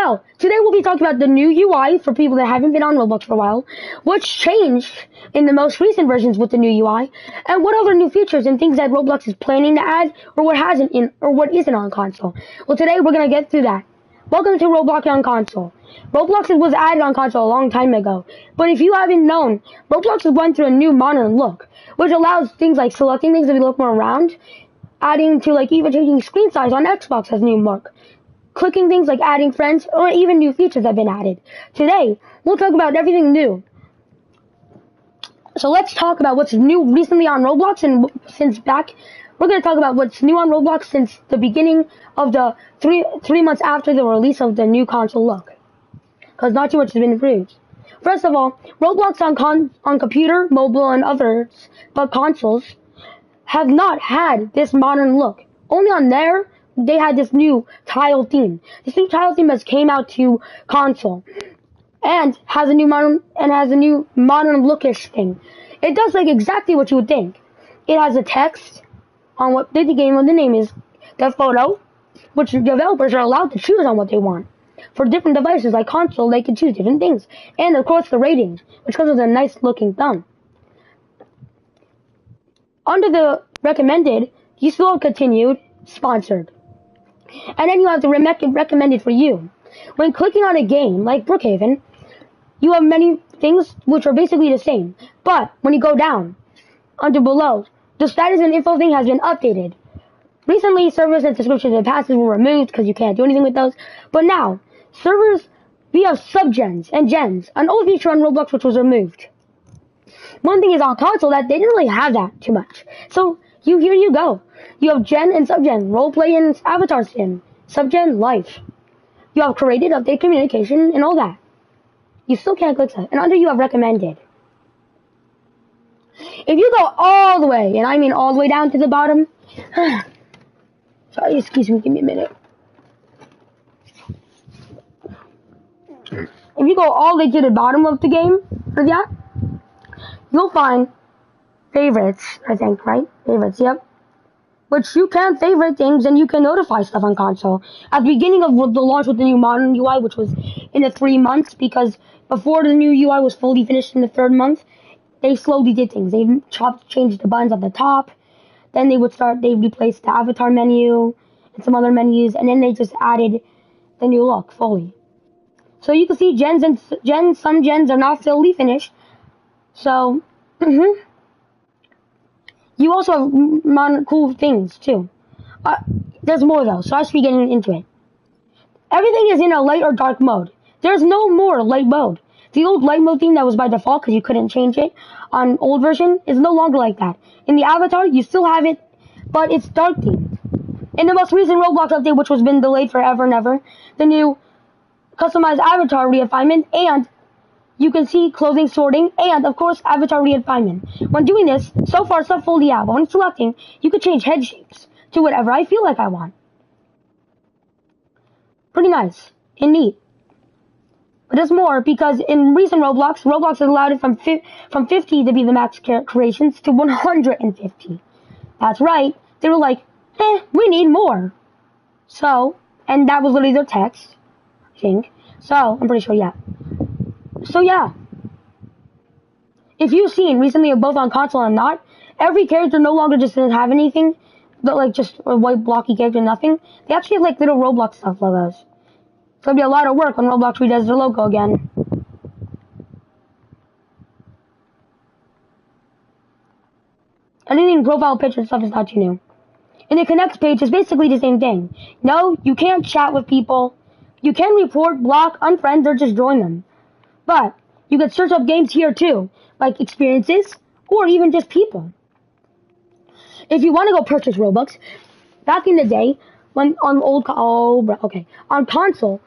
Well, today we'll be talking about the new UI for people that haven't been on Roblox for a while, what's changed in the most recent versions with the new UI, and what other new features and things that Roblox is planning to add, or what hasn't in, or what isn't on console. Well, today we're gonna get through that. Welcome to Roblox on console. Roblox was added on console a long time ago, but if you haven't known, Roblox has went through a new modern look, which allows things like selecting things to look more round, adding to like even changing screen size on Xbox has new look. Clicking things like adding friends, or even new features have been added. Today, we'll talk about everything new. So let's talk about what's new recently on Roblox, and since back, we're going to talk about what's new on Roblox since the beginning of the three months after the release of the new console look. Because not too much has been improved. First of all, Roblox on computer, mobile, and others, but consoles, have not had this modern look. Only on there, they had this new tile theme. This new tile theme has came out to console and has a new modern lookish thing. It does like exactly what you would think. It has a text on what the name is, the photo, which developers are allowed to choose on what they want. For different devices like console, they can choose different things. And of course the ratings, which comes with a nice looking thumb. Under the recommended, you still have continued, sponsored. And then you have the recommended for you. When clicking on a game like Brookhaven, you have many things which are basically the same. But when you go down, under below, the status and info thing has been updated. Recently, servers and subscriptions and passes were removed because you can't do anything with those. But now, servers, we have subgens and gens, an old feature on Roblox which was removed. One thing is on console that they didn't really have that too much. So, here you go. You have gen and subgen, roleplay and avatar skin, subgen life. You have created, update, communication, and all that. You still can't click that. And under you have recommended. If you go all the way, and I mean all the way down to the bottom, sorry, excuse me, give me a minute. If you go all the way to the bottom of the game, for that, you'll find favorites, I think, right? Favorites, yep. Which you can favorite things and you can notify stuff on console. At the beginning of the launch with the new modern UI, which was in the 3 months, because before the new UI was fully finished in the 3rd month, they slowly did things. They changed the buttons at the top, then they replaced the avatar menu and some other menus, and then they just added the new look fully. So you can see some gens are not fully finished. So, You also have cool things, too. There's more, though, so I should be getting into it. Everything is in a light or dark mode. There's no more light mode. The old light mode theme that was by default, because you couldn't change it on old version, is no longer like that. In the avatar, you still have it, but it's dark themed. In the most recent Roblox update, which has been delayed forever and ever, the new customized avatar refinement, and you can see clothing sorting, and of course avatar refinement. When doing this, so far so full the app. When selecting, you can change head shapes to whatever I feel like I want. Pretty nice and neat. But there's more, because in recent Roblox has allowed it from 50 to be the max creations to 150. That's right. They were like, we need more. So, and that was literally their text, I think. So, I'm pretty sure, yeah. So yeah, if you've seen recently both on console and not, every character no longer just doesn't have anything, but like just a white blocky character, nothing. They actually have like little Roblox stuff logos. It's gonna be a lot of work when Roblox redoes their logo again. Editing profile picture stuff is not too new. And the connect page is basically the same thing. No, you can't chat with people. You can report, block, unfriend, or just join them. But you can search up games here too, like experiences, or even just people. If you want to go purchase Robux, back in the day, when on on console,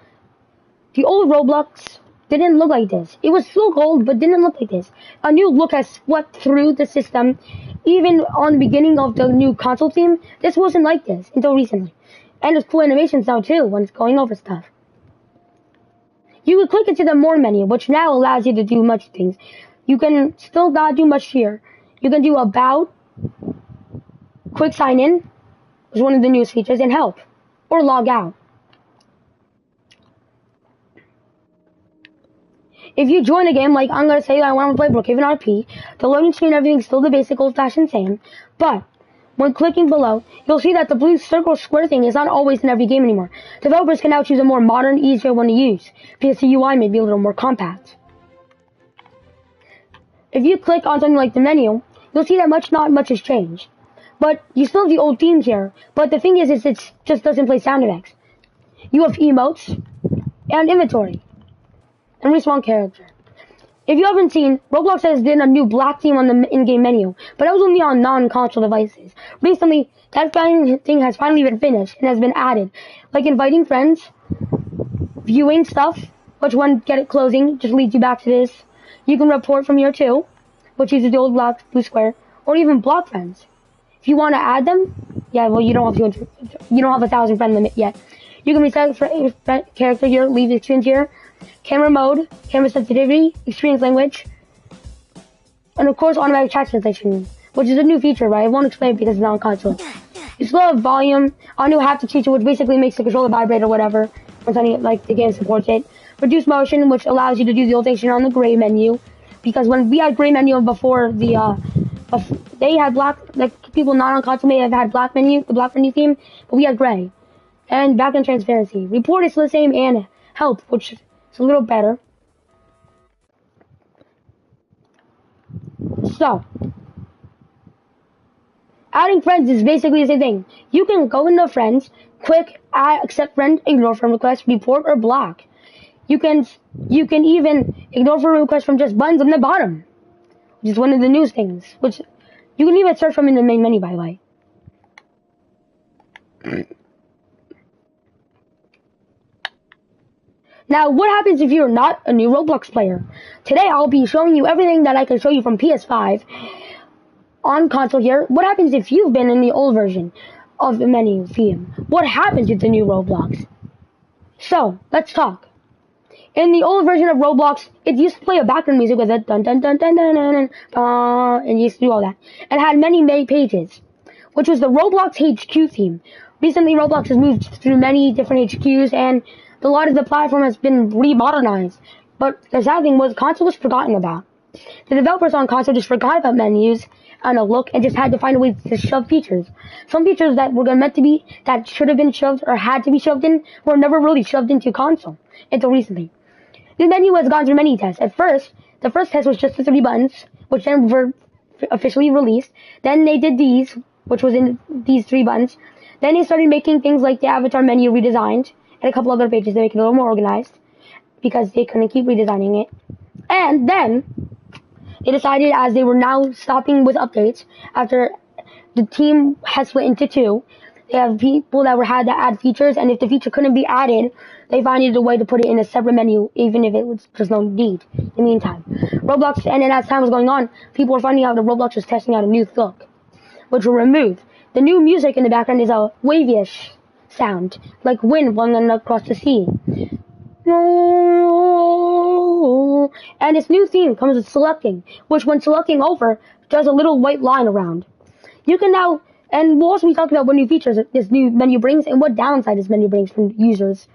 the old Roblox didn't look like this. It was still gold, but didn't look like this. A new look has swept through the system. Even on the beginning of the new console theme, this wasn't like this until recently. And there's cool animations now too when it's going over stuff. You can click into the More menu, which now allows you to do much things. You can still not do much here. You can do About, Quick Sign In, which is one of the newest features, and Help, or Log Out. If you join a game, like I'm going to say I want to play Brookhaven RP, the loading screen, everything's still the basic old-fashioned same, but when clicking below, you'll see that the blue circle square thing is not always in every game anymore. Developers can now choose a more modern, easier one to use, because the UI may be a little more compact. If you click on something like the menu, you'll see that not much has changed. But you still have the old themes here, but the thing is it just doesn't play sound effects. You have emotes, and inventory, and respawn character. If you haven't seen, Roblox has done a new black theme on the in-game menu, but that was only on non-console devices. Recently, that thing has finally been finished and has been added, like inviting friends, viewing stuff, which when closing just leads you back to this. You can report from here too, which uses the old black blue square, or even block friends. If you want to add them, yeah, well you don't have 1,000 friend limit yet. You can reset character here, leave experience here, camera mode, camera sensitivity, experience language, and of course automatic chat translation, which is a new feature, right? I won't explain it because it's not on console. You still have volume, a new haptic feature, which basically makes the controller vibrate or whatever, when something like the game supports it. Reduce motion, which allows you to do the old thing on the gray menu, because when we had gray menu before they had black, like people not on console may have had black menu, the black menu theme, but we had gray. And background transparency. Report is the same, and help, which is a little better. So, adding friends is basically the same thing. You can go into friends, click add, accept friend, ignore friend request, report, or block. You can even ignore friend request from just buttons on the bottom, which is one of the new things. Which you can even search from in the main menu, by the way. Now, what happens if you're not a new Roblox player? Today, I'll be showing you everything that I can show you from PS5 on console here. What happens if you've been in the old version of the menu theme? What happens with the new Roblox? So, let's talk. In the old version of Roblox, it used to play a background music with a dun dun dun dun dun dun dun, dun and it used to do all that. It had many pages, which was the Roblox HQ theme. Recently, Roblox has moved through many different HQs, and a lot of the platform has been remodernized, but the sad thing was console was forgotten about. The developers on console just forgot about menus and a look and just had to find a way to shove features. Some features that were meant to be, that should have been shoved or had to be shoved in, were never really shoved into console until recently. The menu has gone through many tests. At first, the first test was just the 3 buttons, which then were officially released. Then they did these, which was in these 3 buttons. Then they started making things like the avatar menu redesigned, and a couple other pages to make it a little more organized, because they couldn't keep redesigning it. And then they decided, as they were now stopping with updates, after the team has split into 2, they have people that had to add features, and if the feature couldn't be added, they finded a way to put it in a separate menu, even if it was just no need in the meantime. Roblox, and then as time was going on, people were finding out that Roblox was testing out a new look, which will remove. The new music in the background is a wavy-ish sound, like wind blowing across the sea. And this new theme comes with selecting, which when selecting over, does a little white line around. You can now, and we'll also be talking about what new features this new menu brings and what downside this menu brings from users.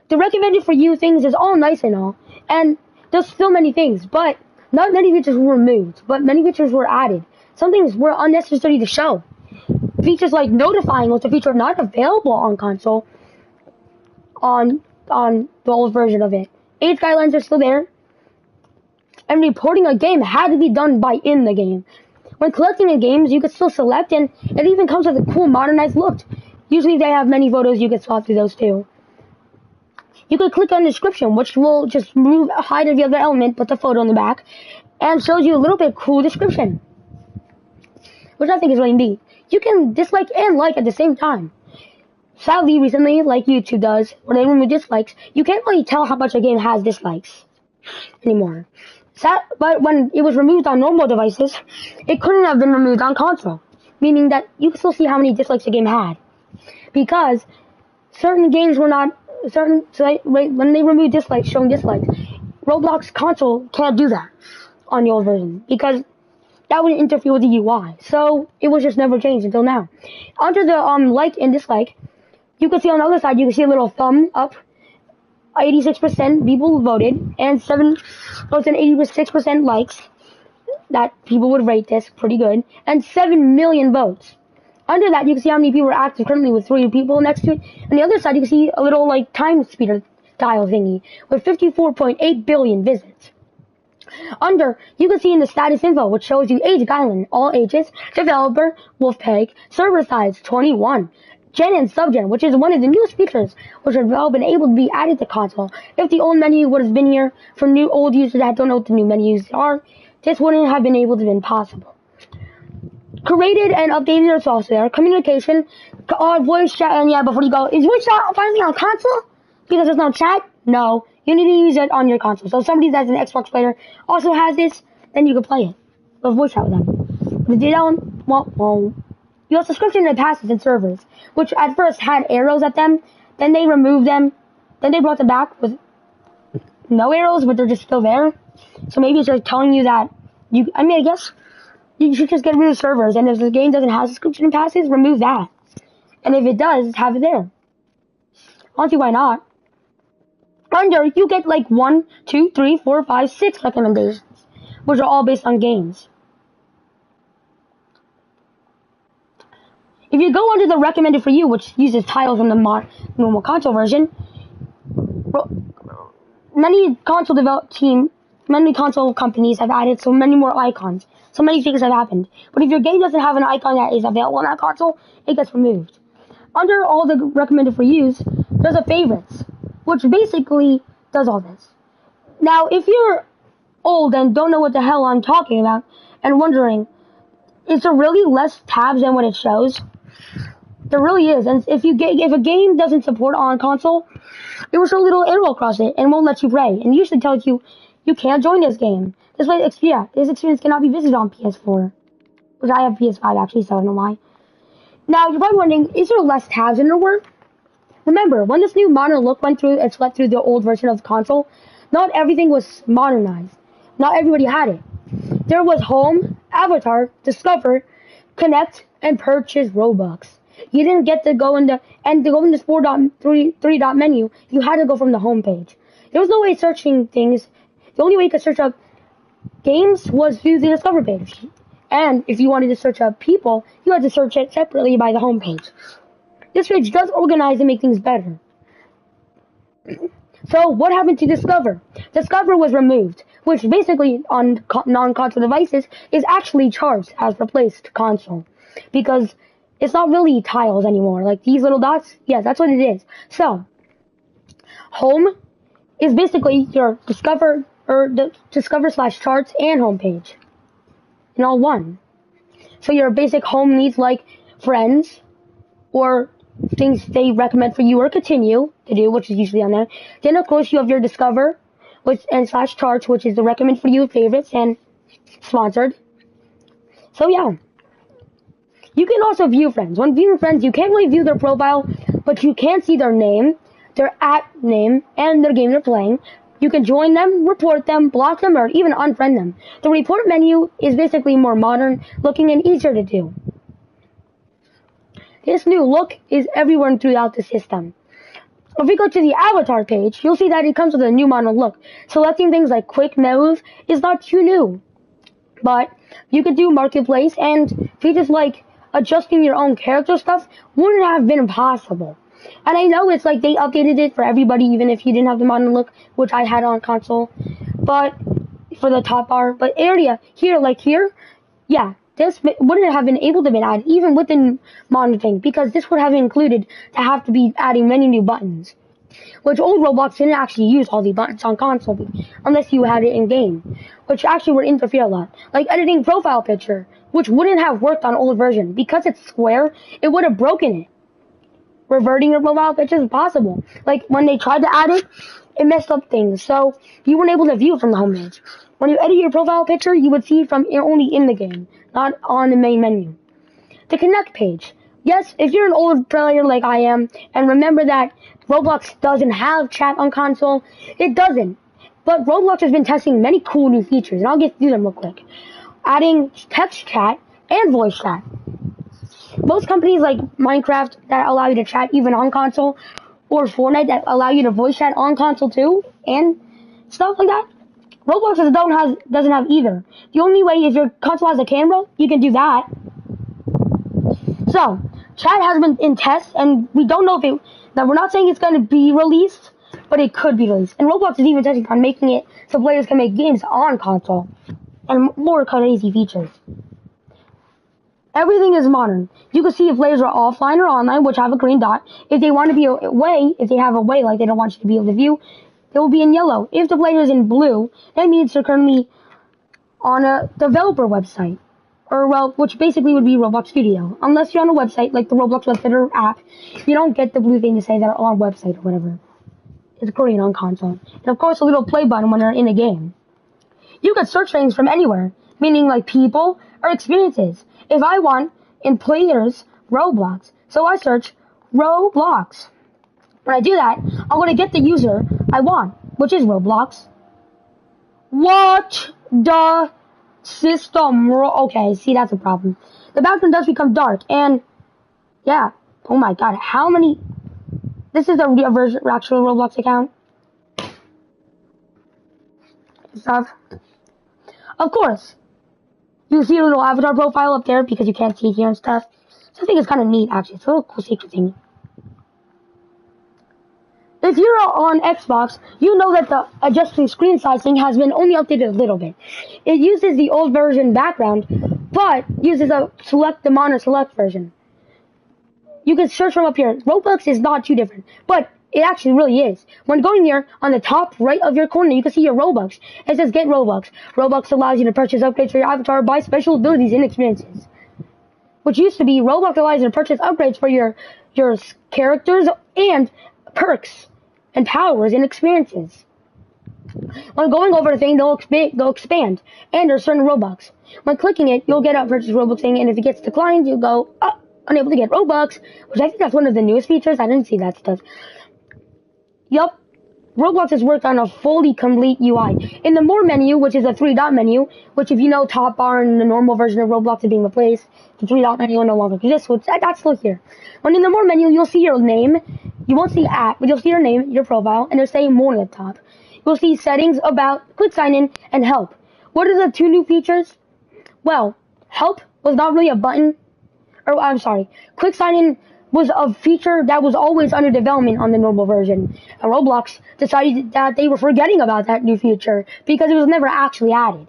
The recommended for you things is all nice and all, and there's still many things, but not many features were removed, but many features were added. Some things were unnecessary to show. Features like notifying was a feature not available on console on the old version of it. Age guidelines are still there, and reporting a game had to be done by in the game. When collecting in games, you could still select, and it even comes with a cool modernized look. Usually they have many photos, you can swap through those too. You could click on the description, which will just hide every other element but the photo in the back, and shows you a little bit cool description, which I think is really neat. You can dislike and like at the same time. Sadly, recently, like YouTube does, when they remove dislikes, you can't really tell how much a game has dislikes anymore. But when it was removed on normal devices, it couldn't have been removed on console, meaning that you can still see how many dislikes a game had. Because certain games were not, when they removed dislikes, showing dislikes, Roblox console can't do that on the old version, because that would interfere with the UI. So it was just never changed until now. Under the like and dislike, you can see on the other side, you can see a little thumb up 86% people voted, and 86% likes that people would rate this pretty good, and 7 million votes. Under that, you can see how many people are active currently with 3 people next to it. On the other side, you can see a little like time speeder dial thingy with 54.8 billion visits. Under, you can see in the status info, which shows you age guideline, all ages, developer, Wolfpack, server size, 21, gen and subgen, which is one of the newest features, which have all been able to be added to console. If the old menu would have been here, for new old users that don't know what the new menus are, this wouldn't have been able to been possible. Created and updated is also there. Communication, voice chat, and yeah, before you go, is voice chat finally on console? Because there's no chat? No. You need to use it on your console. So if somebody that's an Xbox player also has this, then you can play it. Or voice chat with them. If you don't, well, you have subscription and passes and servers, which at first had arrows at them, then they removed them, then they brought them back with no arrows, but they're just still there. So maybe it's just telling you that I guess you should just get rid of servers, and if the game doesn't have subscription and passes, remove that. And if it does, have it there. Honestly, why not? Under, you get like 1, 2, 3, 4, 5, 6 recommendations, which are all based on games. If you go under the recommended for you, which uses tiles from the normal console version, many console companies have added so many more icons. So many things have happened. But if your game doesn't have an icon that is available on that console, it gets removed. Under all the recommended for use, there's a favorites, which basically does all this. Now, if you're old and don't know what the hell I'm talking about, and wondering, is there really less tabs than what it shows? There really is. And if a game doesn't support on console, it will show a little arrow across it and won't let you play. And usually tells you, you can't join this game. This experience cannot be visited on PS4. Which I have PS5 actually, so I don't know why. Now, you're probably wondering, is there less tabs in there were? Remember, when this new modern look went through and swept through the old version of the console, not everything was modernized. Not everybody had it. There was Home, Avatar, Discover, Connect, and Purchase Robux. You didn't get to go in to go in this 4.3 dot menu, you had to go from the home page. There was no way of searching things. The only way you could search up games was through the Discover page. And if you wanted to search up people, you had to search it separately by the home page. This page does organize and make things better. So what happened to Discover? Discover was removed, which basically on non-console devices is actually charged as replaced console. Because it's not really tiles anymore. Like these little dots, yeah, that's what it is. So, Home is basically your Discover / charts and homepage in all one. So your basic home needs like friends or things they recommend for you or continue to do, which is usually on there. Then of course you have your Discover and / charts, which is the recommend for you favorites and sponsored. So yeah. You can also view friends. When viewing friends, you can't really view their profile, but you can see their name, their @name, and their game they're playing. You can join them, report them, block them, or even unfriend them. The report menu is basically more modern looking and easier to do. This new look is everywhere throughout the system. If we go to the avatar page, you'll see that it comes with a new modern look. Selecting things like quick move is not too new. But you could do marketplace, and features like adjusting your own character stuff wouldn't have been possible. And I know it's like they updated it for everybody, even if you didn't have the modern look, which I had on console, but for the top bar. But area here, yeah, this wouldn't have been able to be added even with the modern thing, because this would have included to have to be adding many new buttons, which old Roblox didn't actually use all the buttons on console unless you had it in game, which actually would interfere a lot. Like editing profile picture, which wouldn't have worked on old version. Because it's square, it would have broken it. Reverting your profile picture is possible. Like when they tried to add it, it messed up things, so you weren't able to view it from the home page. When you edit your profile picture, you would see it from only in the game, not on the main menu. The Connect page. Yes, if you're an old player like I am, and remember that Roblox doesn't have chat on console, it doesn't. But Roblox has been testing many cool new features, and I'll get through them real quick. Adding text chat and voice chat. Most companies like Minecraft that allow you to chat even on console or Fortnite that allow you to voice chat on console too, and stuff like that. Roblox doesn't have either. The only way is your console has a camera, you can do that. So, chat has been in test, and we don't know if it. Now, we're not saying it's going to be released, but it could be released. And Roblox is even testing on making it so players can make games on console, and more crazy features. Everything is modern. You can see if players are offline or online, which have a green dot. If they want to be away, if they have away, like they don't want you to be able to view, it will be in yellow. If the player is in blue, that means they're currently on a developer website. Or, well, which basically would be Roblox Studio. Unless you're on a website, like the Roblox website or app, you don't get the blue thing to say they're on website or whatever. It's green on console. And of course, a little play button when they're in a game. You can search things from anywhere, meaning like people or experiences. If I want in players Roblox, so I search Roblox. When I do that, I'm going to get the user I want, which is Roblox. What the system? Okay, see, that's a problem. The background does become dark, and yeah, oh my god, how many? This is a actual Roblox account. Stuff. Of course, you see a little avatar profile up there because you can't see it here and stuff. So I think it's kind of neat, actually. It's a little cool secret thing. If you're on Xbox, you know that the adjusting screen size thing has been only updated a little bit. It uses the old version background, but uses a the monitor select version. You can search from up here. Roblox is not too different, but it actually really is. When going here, on the top right of your corner, you can see your Robux. It says Get Robux. Robux allows you to purchase upgrades for your avatar, buy special abilities and experiences. Which used to be, Roblox allows you to purchase upgrades for your characters and perks and powers and experiences. When going over the thing, they'll expand, and there's certain Robux. When clicking it, you'll get a purchase Robux thing, and if it gets declined, you'll go, unable to get Robux, which I think that's one of the newest features. I didn't see that stuff. Yup. Roblox has worked on a fully complete UI. In the More menu, which is a 3-dot menu, which if you know top bar in the normal version of Roblox is being replaced, the 3-dot menu no longer exists, so that's still here. When in the More menu, you'll see your name. You won't see app, but you'll see your name, your profile, and it'll say More at the top. You'll see settings, about, quick sign in, and help. What are the two new features? Well, help was not really a button, or I'm sorry, quick sign in was a feature that was always under development on the normal version. And Roblox decided that they were forgetting about that new feature because it was never actually added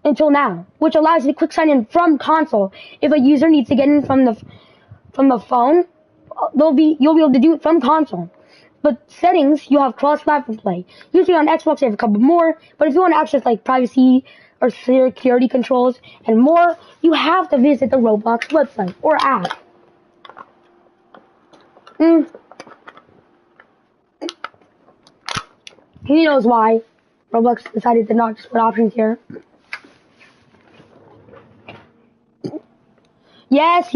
until now, which allows you to quick sign in from console. If a user needs to get in from the phone, you'll be able to do it from console. But settings, you have cross-platform play. Usually on Xbox, you have a couple more, but if you want to access like privacy or security controls and more, you have to visit the Roblox website or app. He knows why Roblox decided to not just put options here. Yes.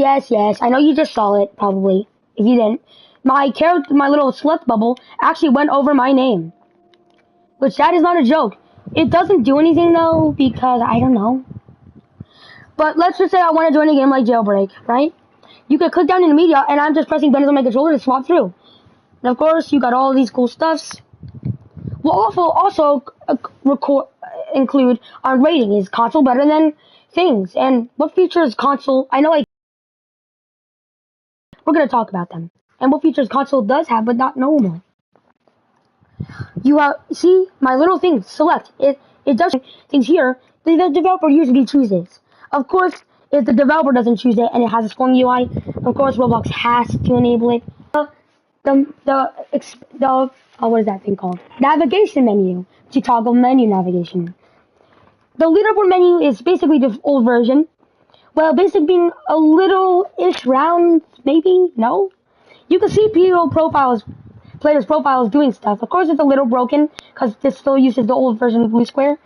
I know you just saw it, probably. If you didn't. My little select bubble actually went over my name. Which that is not a joke. It doesn't do anything though, because I don't know. But let's just say I want to join a game like Jailbreak, right? You can click down in the media, and I'm just pressing buttons on my controller to swap through. And of course, you got all these cool stuffs. We'll also include on rating. Is console better than things? And what features console? We're gonna talk about them. And what features console does have, but not normal. You see my little thing. Select it. It does things here. The developer usually chooses. Of course, if the developer doesn't choose it and it has a strong UI, of course Roblox has to enable it. What is that thing called? Navigation menu. To toggle menu navigation. The leaderboard menu is basically the old version. Well, basically being a little-ish round, maybe? No? You can see players' profiles doing stuff. Of course, it's a little broken, because this still uses the old version of Blue Square.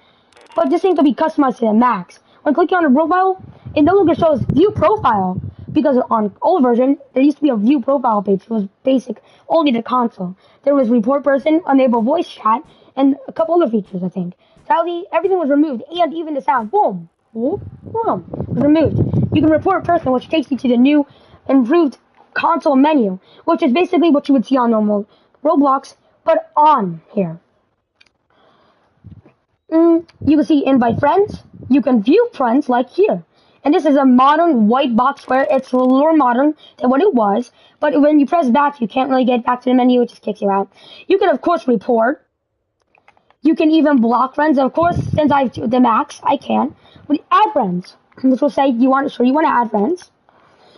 But this thing can be customized to the max. When clicking on a profile, it no longer shows view profile, because on old version, there used to be a view profile page. It was basic, only the console. There was report person, enable voice chat, and a couple other features, I think. Sadly, everything was removed, and even the sound, boom, boom, boom, was removed. You can report person, which takes you to the new, improved console menu, which is basically what you would see on normal Roblox, but on here. You can see invite friends. You can view friends like here. And this is a modern white box square. It's a little more modern than what it was. But when you press back, you can't really get back to the menu. It just kicks you out. You can, of course, report. You can even block friends. Of course, since I have the max, I can. But add friends, which will say you want to add friends.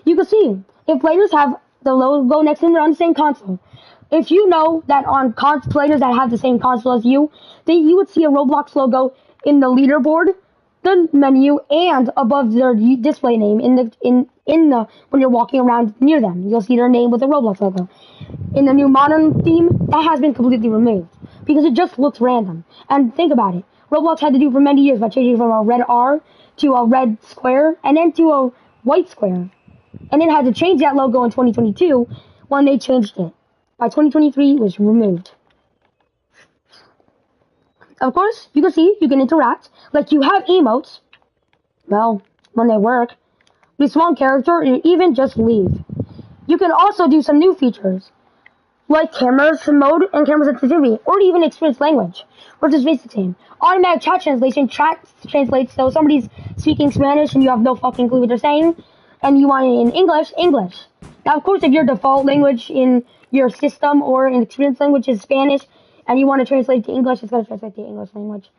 You can see if players have the logo next to them, they're on the same console. If you know that on players that have the same console as you, then you would see a Roblox logo in the leaderboard, the menu, and above their display name in the when you're walking around near them. You'll see their name with the Roblox logo. In the new modern theme, that has been completely removed because it just looks random. And think about it. Roblox had to do for many years by changing from a red R to a red square and then to a white square. And it had to change that logo in 2022 when they changed it. By 2023, it was removed. Of course, you can see, you can interact. Like, you have emotes. Well, when they work. Respawn character, and even just leave. You can also do some new features. Like cameras mode and camera sensitivity. Or even experience language. Which is basically the same. Automatic chat translation translates, so somebody's speaking Spanish and you have no fucking clue what they're saying. And you want it in English, English. Now, of course, if your default language in your system or in experience language is Spanish, and you want to translate to English, it's going to translate to English language.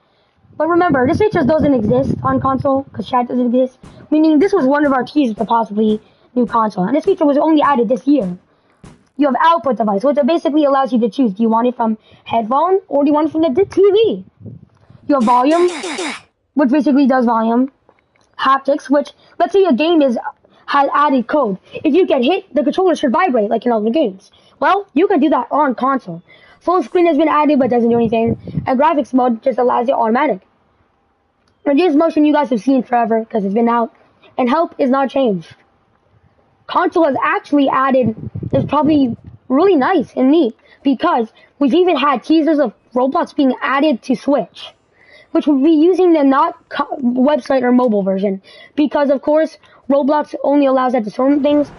But remember, this feature doesn't exist on console, because chat doesn't exist. Meaning, this was one of our keys to possibly new console. And this feature was only added this year. You have output device, which basically allows you to choose. Do you want it from headphone, or do you want it from the TV? You have volume, which basically does volume. Haptics, which, let's say a game has added code. If you get hit, the controller should vibrate like in other games. Well, you can do that on console. Full screen has been added but doesn't do anything. And graphics mode just allows it automatic. Reduce motion you guys have seen forever because it's been out. And help is not changed. Console has actually added, is probably really nice and neat because we've even had teasers of Roblox being added to Switch, which would be using the not website or mobile version because, of course, Roblox only allows that to certain things.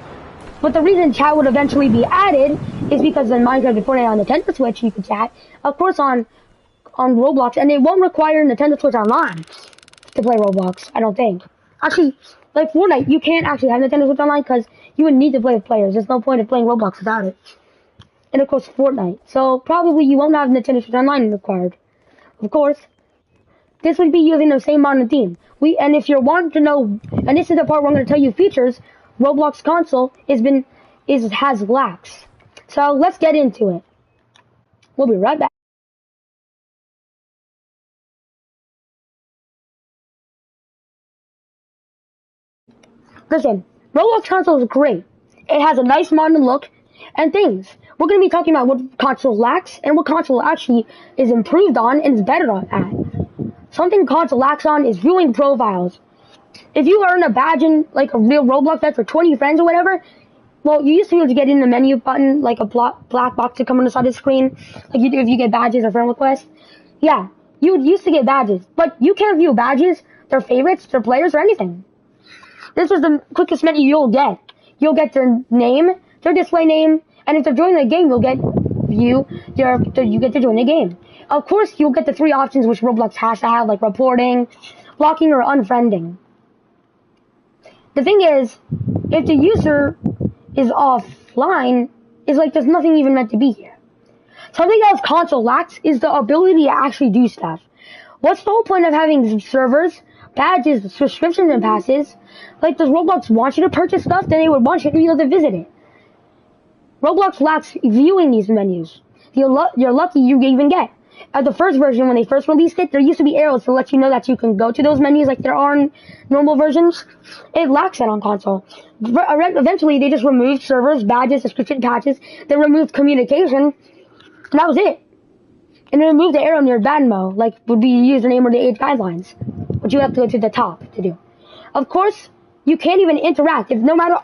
But the reason chat would eventually be added is because in Minecraft and Fortnite on Nintendo Switch you can chat, of course on Roblox, and it won't require Nintendo Switch Online to play Roblox, I don't think. Actually, like Fortnite, you can't actually have Nintendo Switch Online because you would need to play with players. There's no point of playing Roblox without it. And of course Fortnite. So probably you won't have Nintendo Switch Online required. Of course, this would be using the same modern theme. And if you want to know, and this is the part where I'm going to tell you features, Roblox console has lacks. So let's get into it. We'll be right back. Listen, Roblox console is great. It has a nice modern look and things. We're going to be talking about what console lacks and what console actually is improved on and is better at. Something console lacks on is viewing profiles. If you earn a badge in, like, a real Roblox badge for 20 friends or whatever, well, you used to be able to get in the menu button, like a black box to come on the side of the screen, like you do if you get badges or friend requests. Yeah, you used to get badges, but you can't view badges, their favorites, their players, or anything. This is the quickest menu you'll get. You'll get their name, their display name, and if they're joining the game, you get to join the game. Of course, you'll get the 3 options which Roblox has to have, like reporting, blocking, or unfriending. The thing is, if the user is offline, it's like there's nothing even meant to be here. Something else console lacks is the ability to actually do stuff. What's the whole point of having servers, badges, subscriptions, and passes? Like, does Roblox want you to purchase stuff? Then they would want you to be able to visit it. Roblox lacks viewing these menus. You're lucky you even get. At the first version, when they first released it, there used to be arrows to let you know that you can go to those menus like there are in normal versions. It lacks that on console. Eventually, they just removed servers, badges, subscription patches. They removed communication, and that was it. And they removed the arrow near Venmo, like would be username or the age guidelines, which you have to go to the top to do. Of course, you can't even interact. If no matter...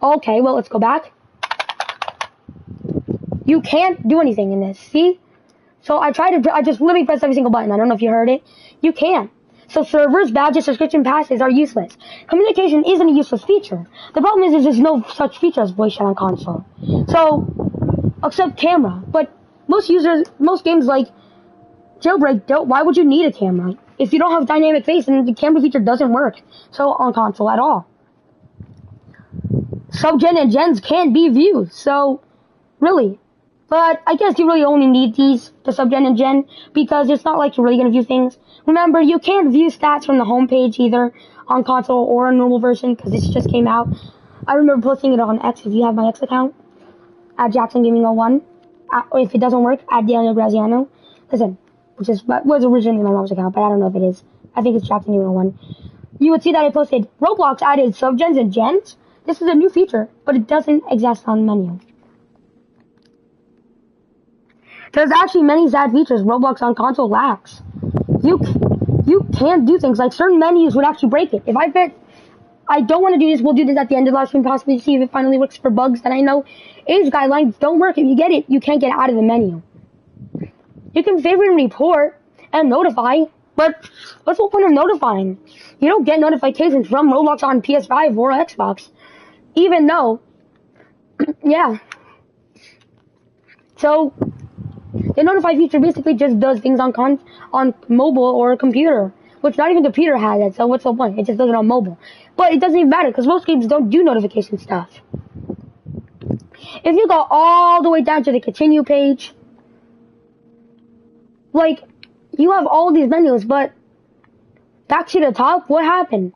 Okay, well, let's go back. You can't do anything in this, see? So I just literally pressed every single button. I don't know if you heard it. You can't. So servers, badges, subscription passes are useless. Communication isn't a useless feature. The problem is there's no such feature as voice chat on console. So, except camera. But most games like Jailbreak why would you need a camera? If you don't have dynamic face, then the camera feature doesn't work. So on console at all. Subgen and gens can't be viewed. So, really. But I guess you really only need the subgen and gen, because it's not like you're really going to view things. Remember, you can't view stats from the homepage either on console or a normal version, because this just came out. I remember posting it on X. If you have my X account, at JacksonGaming01. Or if it doesn't work, at Daniel Graziano. Listen, which was originally my mom's account, but I don't know if it is. I think it's JacksonGaming01. You would see that I posted, Roblox added subgens and gens. This is a new feature, but it doesn't exist on the menu. There's actually many sad features Roblox on console lacks. You can't do things like certain menus would actually break it. If I don't want to do this, we'll do this at the end of the live stream, possibly see if it finally works for bugs that I know age guidelines don't work. If you get it, you can't get out of the menu. You can favorite and report and notify, but what's the point of notifying? You don't get notifications from Roblox on PS5 or Xbox, even though, yeah. So, the notify feature basically just does things on mobile or a computer, which not even computer has it, so what's the point? It just does it on mobile. But it doesn't even matter, because most games don't do notification stuff. If you go all the way down to the continue page, like, you have all these menus, but back to the top, what happened?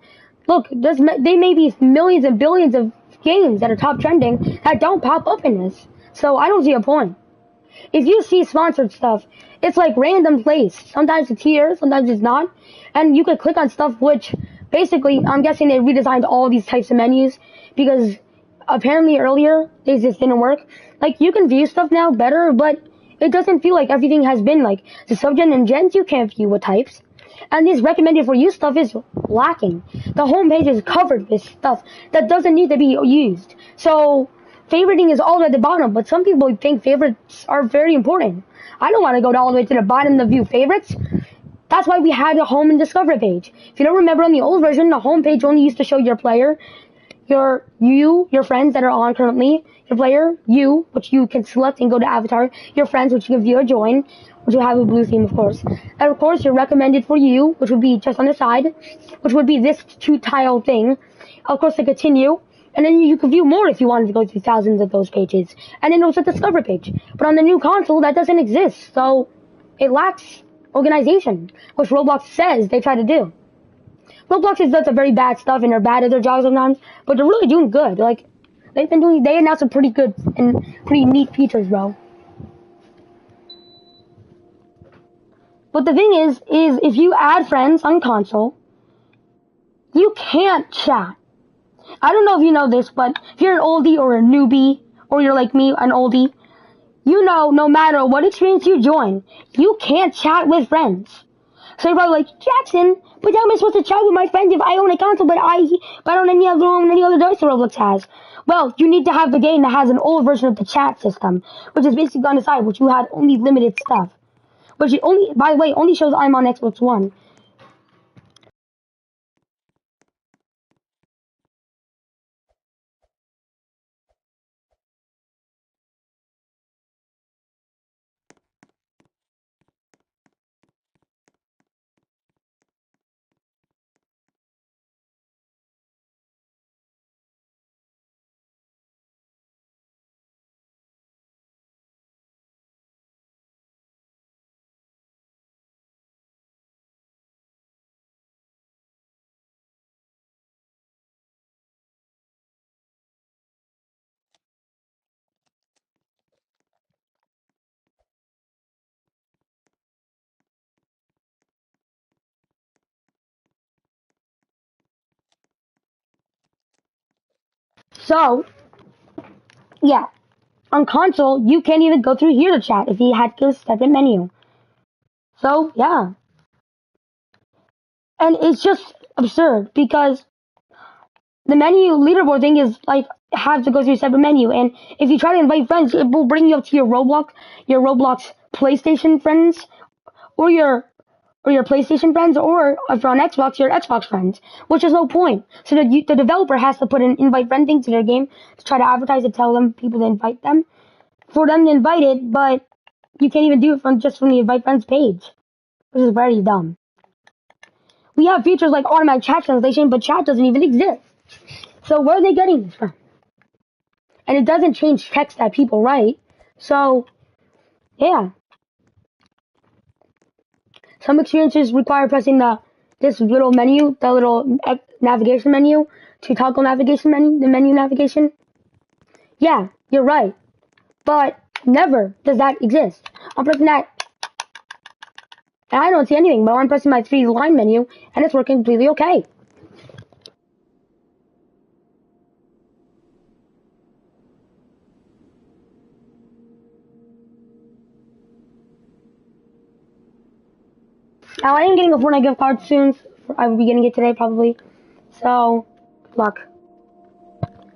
Look, there may be millions and billions of games that are top trending that don't pop up in this, so I don't see a point. If you see sponsored stuff, it's like random place. Sometimes it's here, sometimes it's not. And you could click on stuff, which basically, I'm guessing they redesigned all these types of menus, because apparently earlier, they just didn't work. Like, you can view stuff now better, but it doesn't feel like everything has been like, the subgen and gens you can't view with types. And this recommended for you stuff is lacking. The homepage is covered with stuff that doesn't need to be used. So, favoriting is all at the bottom, but some people think favorites are very important. I don't want to go all the way to the bottom to view favorites. That's why we had a home and discover page. If you don't remember, on the old version, the home page only used to show your player, your friends that are on currently, your player, which you can select and go to avatar, your friends, which you can view or join, which will have a blue theme, of course. And of course, your recommended for you, which would be just on the side, which would be this two-tile thing. Of course, to continue. And then you could view more if you wanted to go through thousands of those pages. And then there's a discover page. But on the new console, that doesn't exist. So it lacks organization, which Roblox says they try to do. Roblox does a very bad stuff, and they're bad at their jobs sometimes, but they're really doing good. Like, they announced some pretty good and pretty neat features, bro. But the thing is if you add friends on console, you can't chat. I don't know if you know this, but if you're an oldie or a newbie, or you're like me, an oldie, you know no matter what experience you join, you can't chat with friends. So you're probably like, Jackson, but how am I supposed to chat with my friends if I own a console but I don't own any other device that Roblox has? Well, you need to have the game that has an old version of the chat system, which is basically on the side, which you had only limited stuff. Which it only, by the way, only shows I'm on Xbox One. So, yeah. On console, you can't even go through here to chat if you had to separate menu. So, yeah. And it's just absurd, because the menu leaderboard thing is like, have to go through a separate menu, and if you try to invite friends, it will bring you up to your Roblox PlayStation friends, or your or your PlayStation friends, or if you're on Xbox, your Xbox friends, which is no point. So the developer has to put an invite friend thing to their game to try to advertise it, tell them people to invite them, for them to invite it, but you can't even do it from the invite friends page, which is very dumb. We have features like automatic chat translation, but chat doesn't even exist. So where are they getting this from? And it doesn't change text that people write. So, yeah. Some experiences require pressing this little menu, the little navigation menu, to toggle navigation menu, the menu navigation. Yeah, you're right. But never does that exist. I'm pressing that, and I don't see anything, but I'm pressing my 3-line menu, and it's working completely okay. Now, I am getting a Fortnite gift card soon. I will be getting it today, probably. So, good luck.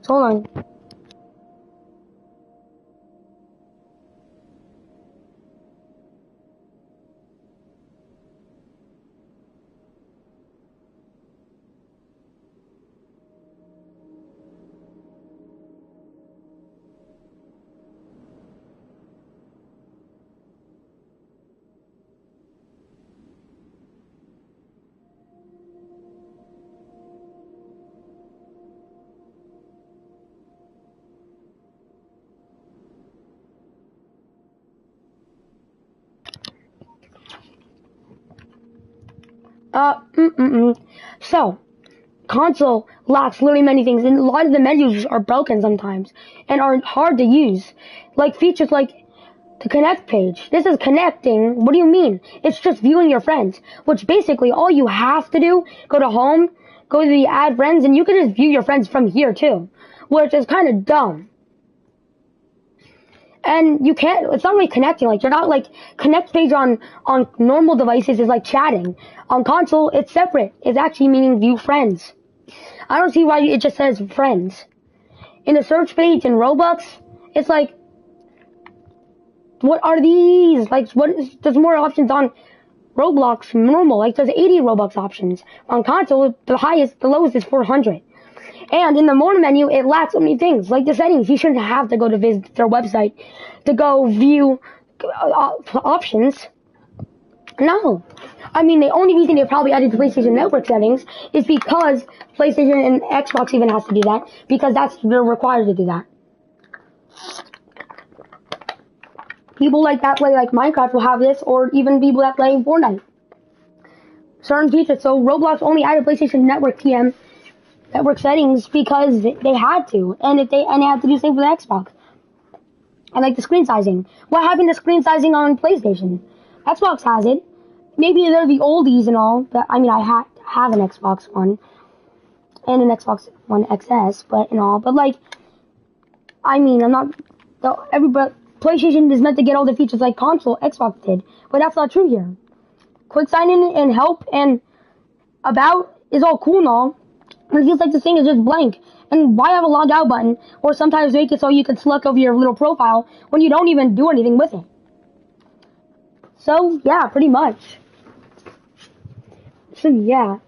So hold on. So, console lacks literally many things, and a lot of the menus are broken sometimes, and are hard to use. Like features like the connect page. This is connecting. What do you mean? It's just viewing your friends, which basically all you have to do, go to home, go to the add friends, and you can just view your friends from here too, which is kind of dumb. And you can't, it's not really connecting, like, you're not, like, connect page on normal devices is like chatting. On console, it's separate. It's actually meaning view friends. I don't see why it just says friends. In the search page in Roblox, it's like, what are these? Like, there's more options on Roblox normal, like, there's 80 Roblox options. On console, the lowest is 400. And in the more menu, it lacks so many things, like the settings. You shouldn't have to go to visit their website to go view options. No. I mean, the only reason they probably added the PlayStation Network settings is because PlayStation and Xbox even has to do that, because they're required to do that. People like that play like Minecraft will have this, or even people that play Fortnite. Certain features. So Roblox only added PlayStation Network settings because they had to, and they had to do the same for the Xbox. And like the screen sizing. What happened to screen sizing on PlayStation? Xbox has it. Maybe they're the oldies and all, but I mean, I have an Xbox One and an Xbox One XS, but like, I mean, everybody, PlayStation is meant to get all the features like console, Xbox did, but that's not true here. Quick sign in and help and about is all cool and all, but it feels like this thing is just blank. And why have a log out button, or sometimes make it so you can select over your little profile when you don't even do anything with it? So, yeah, pretty much. So, yeah.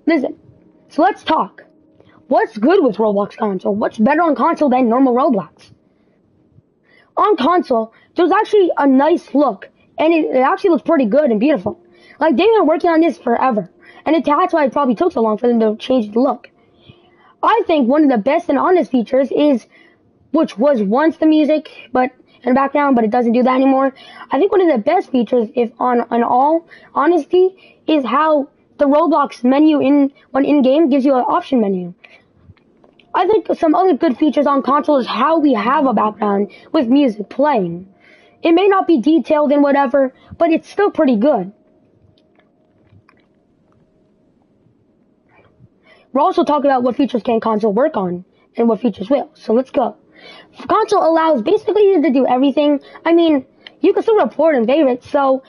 Listen, so let's talk. What's good with Roblox console? What's better on console than normal Roblox? On console, there's actually a nice look, and it actually looks pretty good and beautiful. Like, they've been working on this forever, and that's why it probably took so long for them to change the look. I think one of the best and honest features is, which was once the music, but in the background, but it doesn't do that anymore. I think one of the best features, if on all honesty, is how the Roblox menu in-game gives you an option menu. I think some other good features on console is how we have a background with music playing. It may not be detailed and whatever, but it's still pretty good. We're also talking about what features can console work on and what features will. So let's go. Console allows basically you to do everything. I mean, you can still report and favorite. So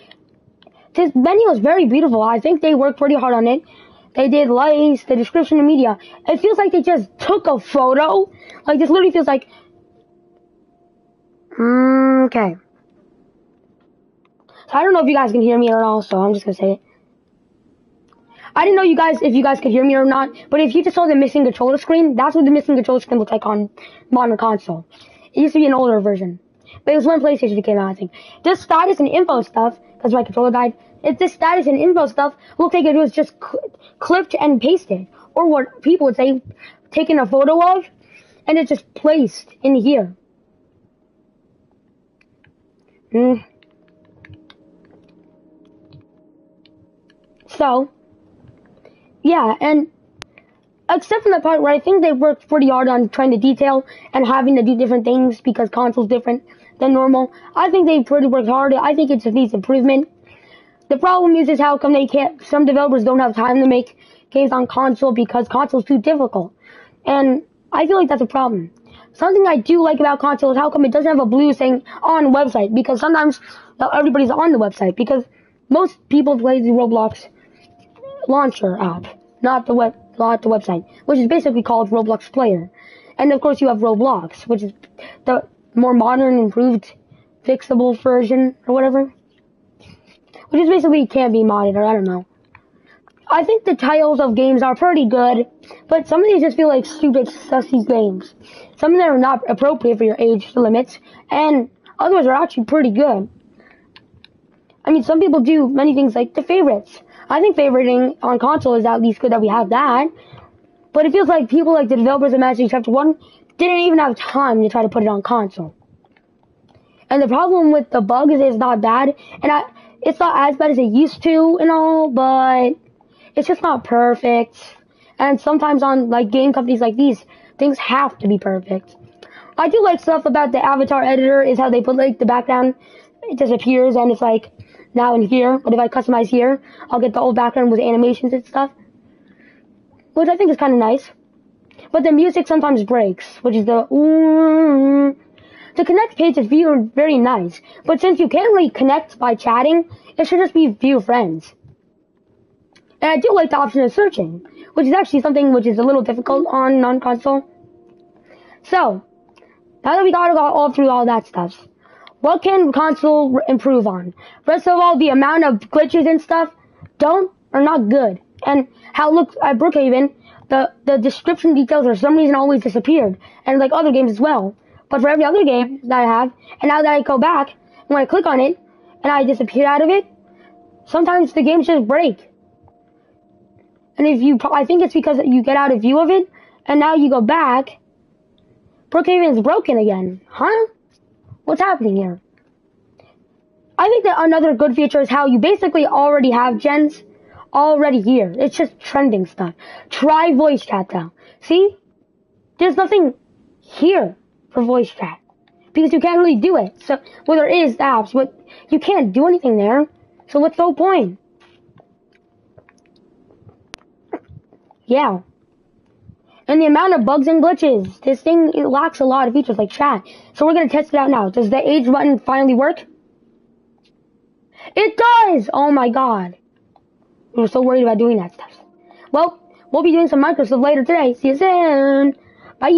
this menu is very beautiful. I think they worked pretty hard on it. They did lights, the description and media. It feels like they just took a photo. Like, this literally feels like, okay. So I don't know if you guys can hear me or not, so I'm just gonna say it. I didn't know if you guys could hear me or not, but if you just saw the missing controller screen, that's what the missing controller screen looks like on modern console. It used to be an older version. But it was when PlayStation came out, I think. This status and info stuff, because my controller died, if this status and info stuff looked like it was just clipped and pasted. Or what people would say, taken a photo of, and it's just placed in here. So, yeah, and except from the part where I think they worked pretty hard on trying to detail and having to do different things because console's different than normal. I think they pretty worked hard. I think it just needs improvement. The problem is how come some developers don't have time to make games on console because console's too difficult. And I feel like that's a problem. Something I do like about console is how come it doesn't have a blue saying on website, because sometimes everybody's on the website because most people play the Roblox launcher app, not the website, which is basically called Roblox Player. And of course you have Roblox, which is the more modern, improved, fixable version or whatever, which is basically can't be modded, or I don't know. I think the titles of games are pretty good, but some of these just feel like stupid, sussy games. Some of them are not appropriate for your age limits, and others are actually pretty good. I mean, some people do many things like the favorites. I think favoriting on console is at least good that we have that, but it feels like people like the developers of Mass Effect Chapter 1 didn't even have time to try to put it on console. And the problem with the bugs is it's not bad, and it's not as bad as it used to and all, but it's just not perfect. And sometimes on like game companies like these, things have to be perfect. I do like stuff about the avatar editor is how they put like the background, it disappears and it's like now in here, but if I customize here, I'll get the old background with animations and stuff, which I think is kind of nice. But the music sometimes breaks, which is the connect page is very nice, but since you can't really connect by chatting, it should just be view friends. And I do like the option of searching, which is actually something which is a little difficult on non-console. So, now that we got all through all that stuff, what can console improve on? First of all, the amount of glitches and stuff are not good. And how it looks at Brookhaven, the description details for some reason always disappeared. And like other games as well. But for every other game that I have, and now that I go back, when I click on it, and I disappear out of it, sometimes the games just break. And I think it's because you get out of view of it, and now you go back, Brookhaven is broken again. Huh? What's happening here? I think that another good feature is how you basically already have gens already here. It's just trending stuff. Try voice chat though. See? There's nothing here for voice chat. Because you can't really do it. So, well, there is apps, but you can't do anything there. So what's the whole point? Yeah. And the amount of bugs and glitches. This thing, it lacks a lot of features like chat. So we're going to test it out now. Does the age button finally work? It does! Oh my god. We were so worried about doing that stuff. Well, we'll be doing some Minecraft stuff later today. See you soon. Bye.